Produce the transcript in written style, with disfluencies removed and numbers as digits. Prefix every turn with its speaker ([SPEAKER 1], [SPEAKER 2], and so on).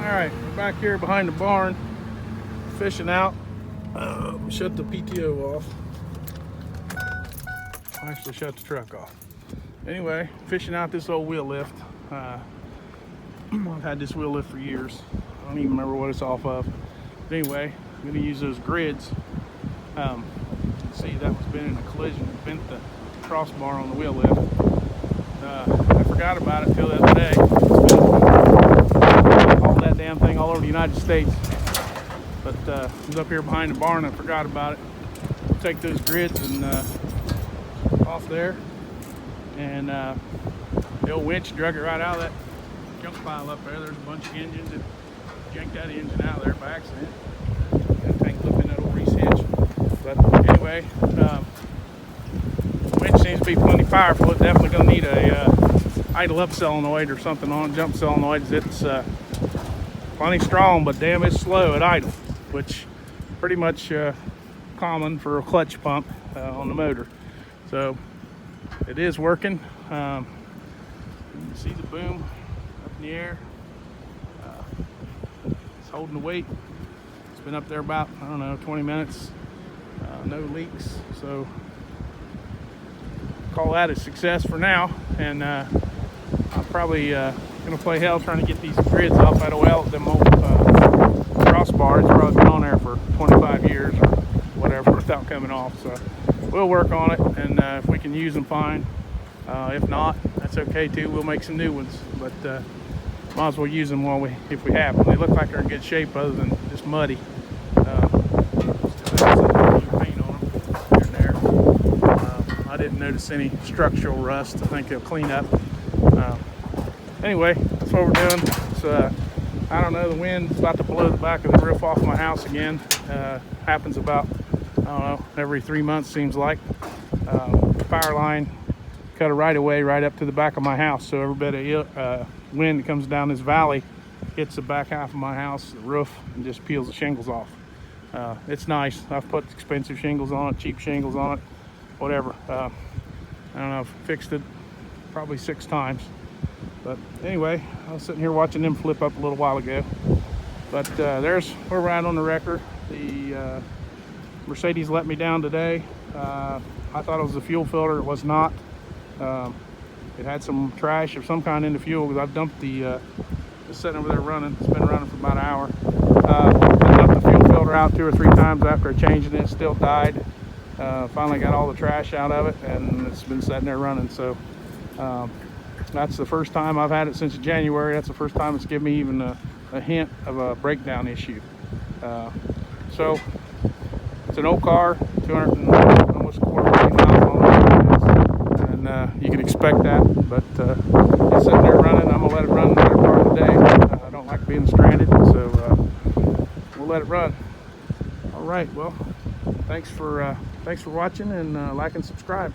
[SPEAKER 1] Alright, we're back here behind the barn, fishing out. Shut the PTO off. I actually shut the truck off. Anyway, fishing out this old wheel lift. I've had this wheel lift for years. I don't even remember what it's off of. But anyway, I'm going to use those grids. See, that was been in a collision. It bent the crossbar on the wheel lift. I forgot about it till the other day. I hauled that damn thing all over the United States. But I was up here behind the barn and I forgot about it. We'll take those grids and off there. And the old winch drug it right out of that junk pile up there. There's a bunch of engines that yanked that engine out of there by accident. Got tangled up in that old Reese hitch. But anyway, the winch seems to be plenty powerful. It's definitely going to need a idle up solenoid or something on jump solenoids. It's plenty strong, but damn, it's slow at idle, which pretty much common for a clutch pump on the motor. So it is working. You can see the boom up in the air. It's holding the weight. It's been up there about, I don't know, 20 minutes. No leaks. So call that a success for now. And I'm probably going to play hell trying to get these grids off that oil, them old crossbars. It's probably been on there for 25 years or whatever without coming off. So we'll work on it, and if we can use them, fine. If not, that's okay too. We'll make some new ones, but might as well use them while if we have them. They look like they're in good shape other than just muddy. Still have some paint on them here and there. I didn't notice any structural rust. I think they'll clean up. Anyway, that's what we're doing. So I don't know, the wind's about to blow the back of the roof off my house again. Happens about, I don't know, every 3 months seems like. Power line cut a right of way right up to the back of my house, so every bit of wind that comes down this valley hits the back half of my house, the roof, and just peels the shingles off. It's nice. I've put expensive shingles on it, cheap shingles on it, whatever. I don't know, I've fixed it probably 6 times. But anyway, I was sitting here watching them flip up a little while ago. But there's where we're at on the wrecker. The Mercedes let me down today. I thought it was the fuel filter. It was not. It had some trash of some kind in the fuel because I've dumped the, it's sitting over there running. It's been running for about an hour. I dumped the fuel filter out 2 or 3 times after I changed it. It still died. Finally got all the trash out of it, and it's been sitting there running. So that's the first time I've had it since January. That's the first time it's given me even a hint of a breakdown issue. So it's an old car, 200 and almost a quarter million miles on it, and you can expect that. But it's sitting there running. I'm gonna let it run the better part of the day. I don't like being stranded, so we'll let it run. All right. Well, thanks for watching, and like and subscribe.